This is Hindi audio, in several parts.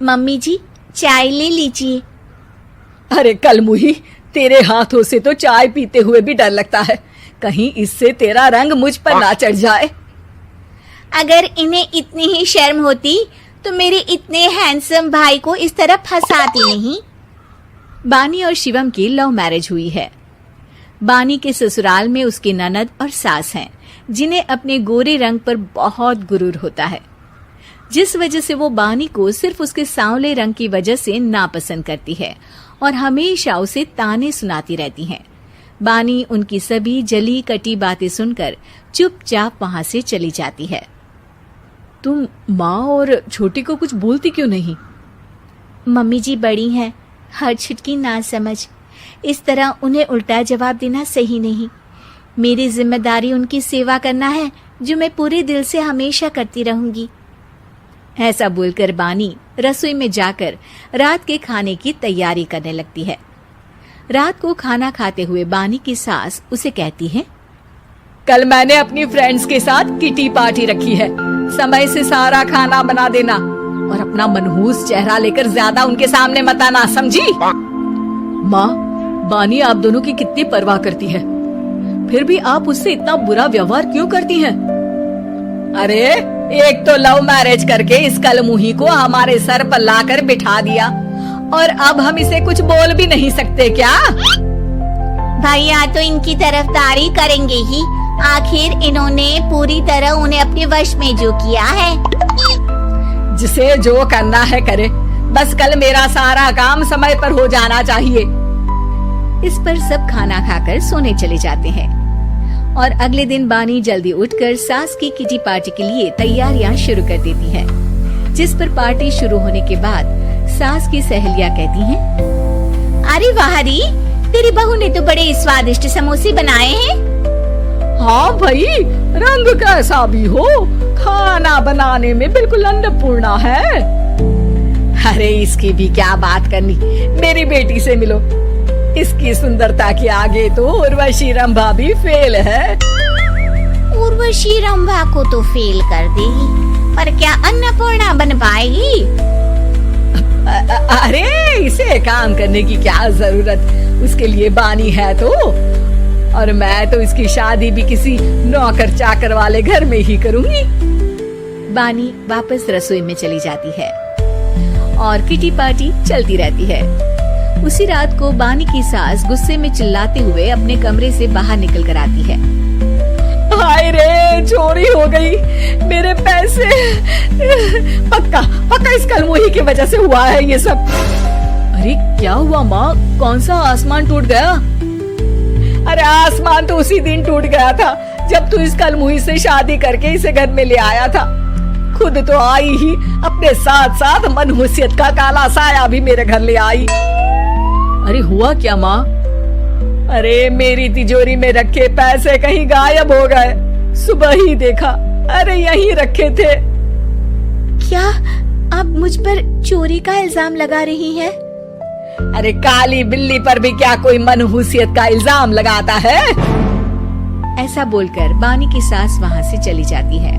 मम्मी जी, चाय ले लीजिए। अरे कलमुही, तेरे हाथों से तो चाय पीते हुए भी डर लगता है, कहीं इससे तेरा रंग मुझ पर ना चढ़ जाए। अगर इन्हें इतनी ही शर्म होती तो मेरे इतने हैंडसम भाई को इस तरह फंसाती नहीं। बानी और शिवम की लव मैरिज हुई है। बानी के ससुराल में उसकी ननद और सास हैं, जिन्हें अपने गोरे रंग पर बहुत गुरूर होता है, जिस वजह से वो बानी को सिर्फ उसके सांवले रंग की वजह से नापसंद करती है और हमेशा उसे ताने सुनाती रहती हैं। बानी उनकी सभी जली कटी बातें सुनकर चुपचाप वहां से चली जाती है। तुम माँ और छोटी को कुछ बोलती क्यों नहीं? मम्मी जी बड़ी हैं, हर छुटकी ना समझ, इस तरह उन्हें उल्टा जवाब देना सही नहीं। मेरी जिम्मेदारी उनकी सेवा करना है, जो मैं पूरे दिल से हमेशा करती रहूंगी। ऐसा बोलकर बानी रसोई में जाकर रात के खाने की तैयारी करने लगती है। रात को खाना खाते हुए बानी की सास उसे कहती है, कल मैंने अपनी फ्रेंड्स के साथ किटी पार्टी रखी है, समय से सारा खाना बना देना और अपना मनहूस चेहरा लेकर ज्यादा उनके सामने मत आना, समझी? माँ, बानी आप दोनों की कितनी परवाह करती है, फिर भी आप उससे इतना बुरा व्यवहार क्यों करती हैं? अरे एक तो लव मैरिज करके इस कलमुही को हमारे सर पर लाकर बिठा दिया और अब हम इसे कुछ बोल भी नहीं सकते क्या? भैया तो इनकी तरफदारी करेंगे ही, आखिर इन्होंने पूरी तरह उन्हें अपने वश में जो किया है। जिसे जो करना है करे, बस कल मेरा सारा काम समय पर हो जाना चाहिए। इस पर सब खाना खाकर सोने चले जाते हैं और अगले दिन बानी जल्दी उठकर सास की किटी पार्टी के लिए तैयारियां शुरू कर देती है, जिस पर पार्टी शुरू होने के बाद सास की सहेलियां कहती हैं, अरे वाह री, तेरी बहू ने तो बड़े स्वादिष्ट समोसे बनाए हैं। हाँ भाई, रंग कैसा भी हो, खाना बनाने में बिल्कुल अन्नपूर्णा है। अरे इसकी भी क्या बात करनी, मेरी बेटी से मिलो, इसकी सुंदरता के आगे तो उर्वशी रंभा भी फेल है। उर्वशी रंभा को तो फेल कर देगी, पर क्या अन्नपूर्णा बन पाएगी? अरे इसे काम करने की क्या जरूरत, उसके लिए बानी है तो, और मैं तो इसकी शादी भी किसी नौकर चाकर वाले घर में ही करूंगी। बानी वापस रसोई में चली जाती है और किटी पार्टी चलती रहती है। उसी रात को बानी की सास गुस्से में चिल्लाते हुए अपने कमरे से बाहर निकल कर आती है। हाय रे, चोरी हो गई मेरे पैसे, पक्का इस कलमुही की वजह से हुआ है ये सब। अरे क्या हुआ माँ, कौन सा आसमान टूट गया? अरे आसमान तो उसी दिन टूट गया था जब तू इस कलमुही से शादी करके इसे घर में ले आया था। खुद तो आई ही, अपने साथ साथ मनहूसियत का काला साया भी मेरे घर ले आई। अरे हुआ क्या माँ? अरे मेरी तिजोरी में रखे पैसे कहीं गायब हो गए, सुबह ही देखा, अरे यहीं रखे थे। क्या आप मुझ पर चोरी का इल्जाम लगा रही हैं? अरे काली बिल्ली पर भी क्या कोई मनहूसियत का इल्जाम लगाता है? ऐसा बोलकर बानी की सास वहां से चली जाती है,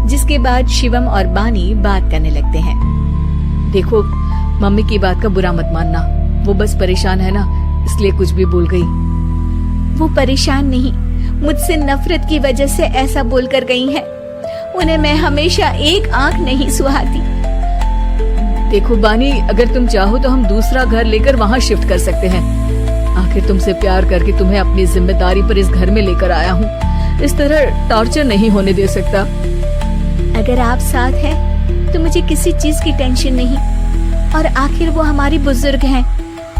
जिसके बाद शिवम और बानी बात करने लगते हैं। देखो, मम्मी की बात का बुरा मत मानना, वो बस परेशान है ना, इसलिए कुछ भी बोल गई। वो परेशान नहीं, मुझसे नफरत की वजह से ऐसा बोलकर गई है। उन्हें मैं हमेशा एक आंख नहीं सुहाती। देखो बानी, अगर तुम चाहो तो हम दूसरा घर लेकर वहाँ शिफ्ट कर सकते हैं। आखिर तुमसे प्यार करके तुम्हें अपनी जिम्मेदारी पर इस घर में लेकर आया हूँ, इस तरह टॉर्चर नहीं होने दे सकता। अगर आप साथ हैं तो मुझे किसी चीज की टेंशन नहीं, और आखिर वो हमारी बुजुर्ग हैं,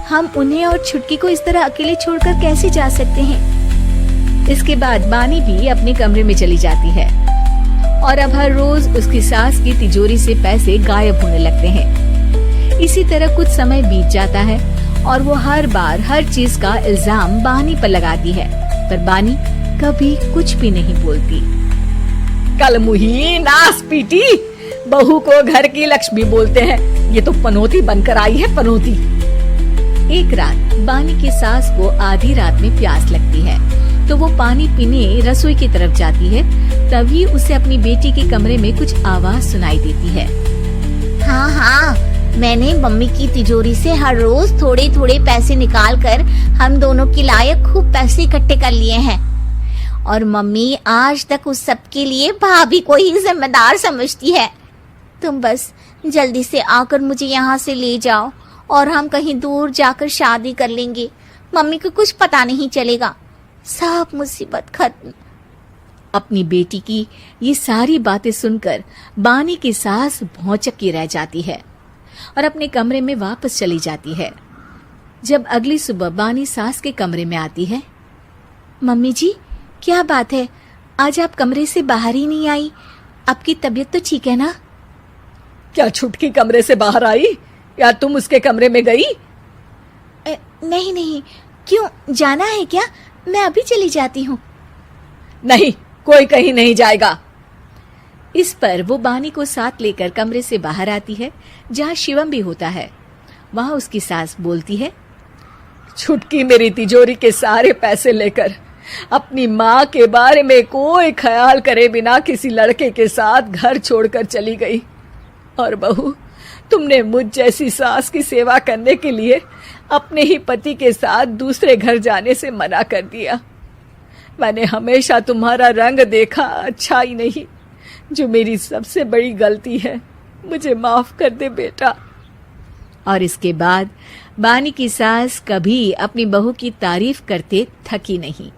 हम उन्हें और छुटकी को इस तरह अकेले छोड़कर कैसे जा सकते हैं? इसके बाद बानी भी अपने कमरे में चली जाती है और अब हर रोज उसकी सास की तिजोरी से पैसे गायब होने लगते हैं। इसी तरह कुछ समय बीत जाता है और वो हर बार हर चीज का इल्जाम बानी पर लगाती है, पर बानी कभी कुछ भी नहीं बोलती। कलमुही नास पीटी, बहू को घर की लक्ष्मी बोलते हैं, ये तो पनौती बनकर आई है, पनौती। एक रात बानी की सास को आधी रात में प्यास लगती है, तो वो पानी पीने रसोई की तरफ जाती है। तभी उसे अपनी बेटी के कमरे में कुछ आवाज सुनाई देती है। हाँ हाँ, मैंने मम्मी की तिजोरी से हर रोज थोड़े थोड़े पैसे निकाल कर हम दोनों के लायक खूब पैसे इकट्ठे कर लिए हैं। और मम्मी आज तक उस सब के लिए भाभी को ही जिम्मेदार समझती है। तुम बस जल्दी से आकर मुझे यहाँ से ले जाओ और हम कहीं दूर जाकर शादी कर लेंगे। मम्मी को कुछ पता नहीं चलेगा, सब मुसीबत खत्म। अपनी बेटी की ये सारी बातें सुनकर बानी की सास भौंचक की रह जाती है और अपने कमरे में वापस चली जाती है। जब अगली सुबह बानी सास के कमरे में आती है, मम्मी जी, क्या बात है, आज आप कमरे से बाहर ही नहीं आई? आपकी तबीयत तो ठीक है ना? क्या छुटकी कमरे से बाहर आई या तुम उसके कमरे में गई? नहीं नहीं, क्यों, जाना है क्या? मैं अभी चली जाती हूँ। नहीं, कोई कहीं नहीं जाएगा। इस पर वो बानी को साथ लेकर कमरे से बाहर आती है, जहाँ शिवम भी होता है। वहां उसकी सास बोलती है, छुटकी मेरी तिजोरी के सारे पैसे लेकर अपनी माँ के बारे में कोई ख्याल करे बिना किसी लड़के के साथ घर छोड़कर चली गई। और बहू, तुमने मुझ जैसी सास की सेवा करने के लिए अपने ही पति के साथ दूसरे घर जाने से मना कर दिया। मैंने हमेशा तुम्हारा रंग देखा अच्छा ही नहीं, जो मेरी सबसे बड़ी गलती है। मुझे माफ कर दे बेटा। और इसके बाद बानी की सास कभी अपनी बहू की तारीफ करते थकी नहीं।